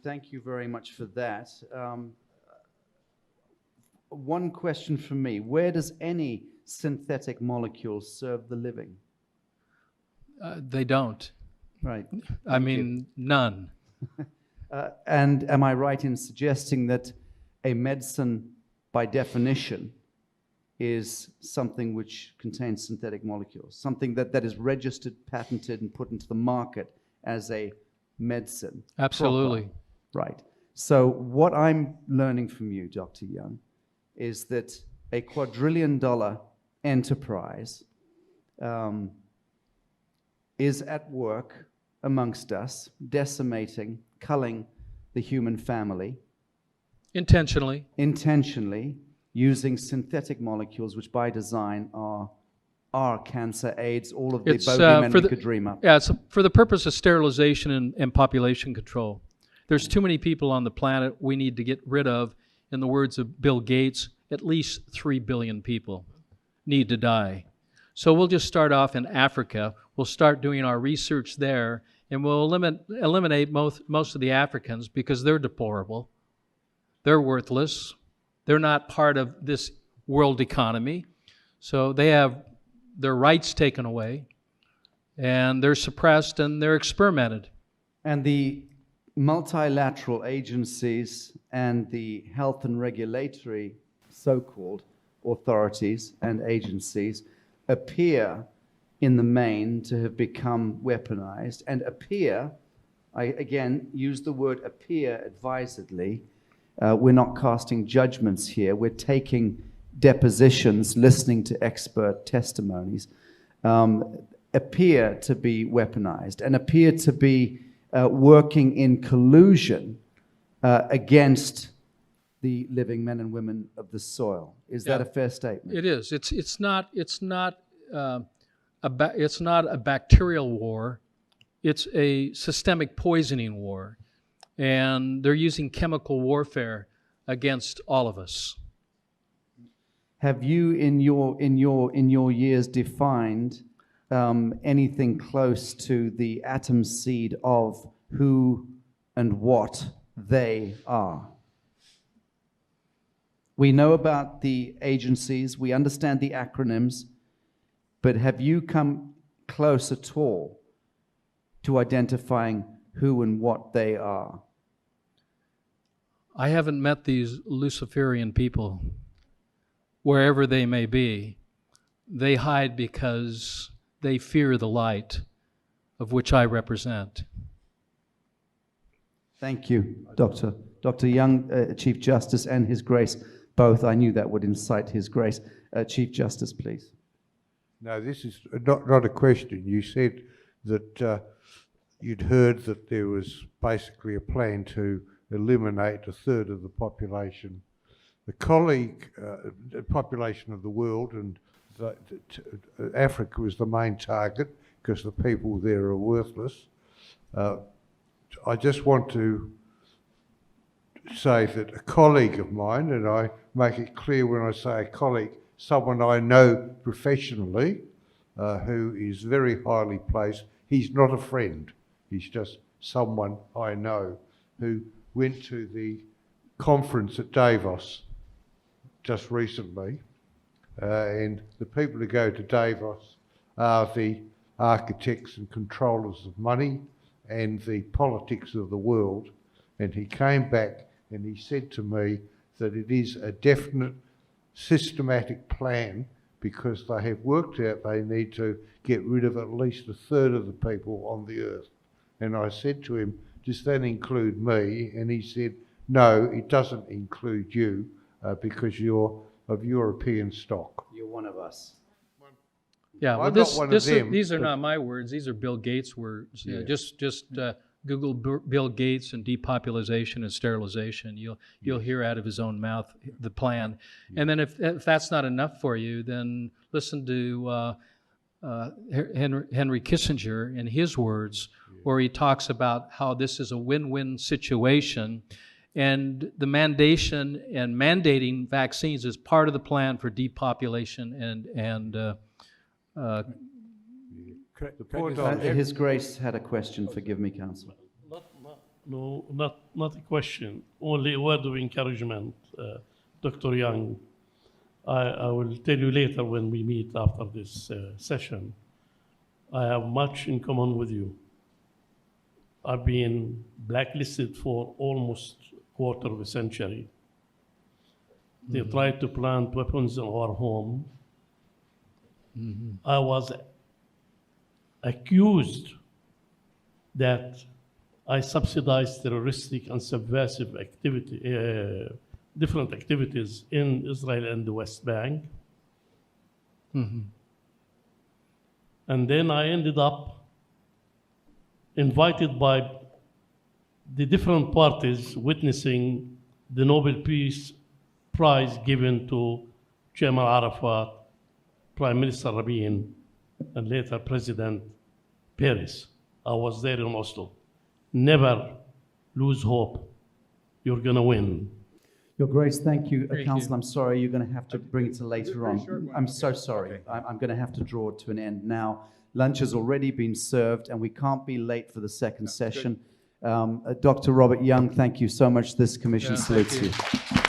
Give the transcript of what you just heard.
Thank you very much for that. One question from me. Where does any synthetic molecule serve the living? They don't. Right. I mean, none. And am I right in suggesting that a medicine, by definition, is something which contains synthetic molecules, something that is registered, patented, and put into the market as a medicine? Absolutely. Proper. Right. So what I'm learning from you, Dr. Young, is that a quadrillion-dollar enterprise is at work amongst us, decimating, culling the human family. Intentionally. Intentionally, using synthetic molecules, which by design are cancer, AIDS, all of the bogeymen we could dream up. Yeah, it's for the purpose of sterilization and population control. There's too many people on the planet we need to get rid of. In the words of Bill Gates, at least 3 billion people need to die. So we'll just start off in Africa. We'll start doing our research there, and we'll eliminate most of the Africans because they're deplorable. They're worthless. They're not part of this world economy. So they have their rights taken away, and they're suppressed, and they're experimented. And the multilateral agencies and the health and regulatory so-called authorities and agencies appear in the main to have become weaponized, and appear, I again use the word appear advisedly. We're not casting judgments here. We're taking depositions, listening to expert testimonies, appear to be weaponized and appear to be working in collusion against the living men and women of the soil. Is that a fair statement? It is. It's not a bacterial war. It's a systemic poisoning war, and they're using chemical warfare against all of us. Have you, in your years, defined anything close to the atom seed of who and what they are? We know about the agencies, we understand the acronyms, but have you come close at all to identifying who and what they are? I haven't met these Luciferian people. Wherever they may be, they hide because they fear the light of which I represent. Thank you, Dr. Young, Chief Justice, and His Grace both. I knew that would incite His Grace. Chief Justice, please. No, this is not a question. You said that you'd heard that there was basically a plan to eliminate a third of the population. The population of the world, and Africa was the main target because the people there are worthless. I just want to say that a colleague of mine, and I make it clear when I say a colleague, someone I know professionally, who is very highly placed. He's not a friend. He's just someone I know who went to the conference at Davos just recently, and the people who go to Davos are the architects and controllers of money and the politics of the world. And he came back and he said to me that it is a definite systematic plan because they have worked out they need to get rid of at least a third of the people on the earth. And I said to him, does that include me? And he said, no, it doesn't include you because you're of European stock. You're one of us. Yeah, well, I'm not one of them, these are not my words. These are Bill Gates' words. Yeah. Just Google Bill Gates and depopulation and sterilization. You'll hear out of his own mouth the plan. And then if that's not enough for you, then listen to Henry Kissinger and his words, where he talks about how this is a win-win situation, and the mandation and mandating vaccines is part of the plan for depopulation and His Grace had a question. Forgive me, Counsel. No, not a question, only a word of encouragement. Dr. Young, I will tell you later when we meet after this session. I have much in common with you. I've been blacklisted for almost a quarter of a century. They tried to plant weapons in our home. I was accused that I subsidized terroristic and subversive activity, different activities in Israel and the West Bank. And then I ended up invited by the different parties witnessing the Nobel Peace Prize given to Jamal Arafat, Prime Minister Rabin, and later President Peres. I was there in Oslo. Never lose hope. You're going to win. Your Grace, thank you. Thank Counsel, you. I'm sorry, you're going to have to bring it to later on. I'm so sorry. Okay. I'm going to have to draw it to an end now. Lunch has already been served, and we can't be late for the second session. Dr. Robert Young, thank you so much. This commission Yeah, thank salutes you. you.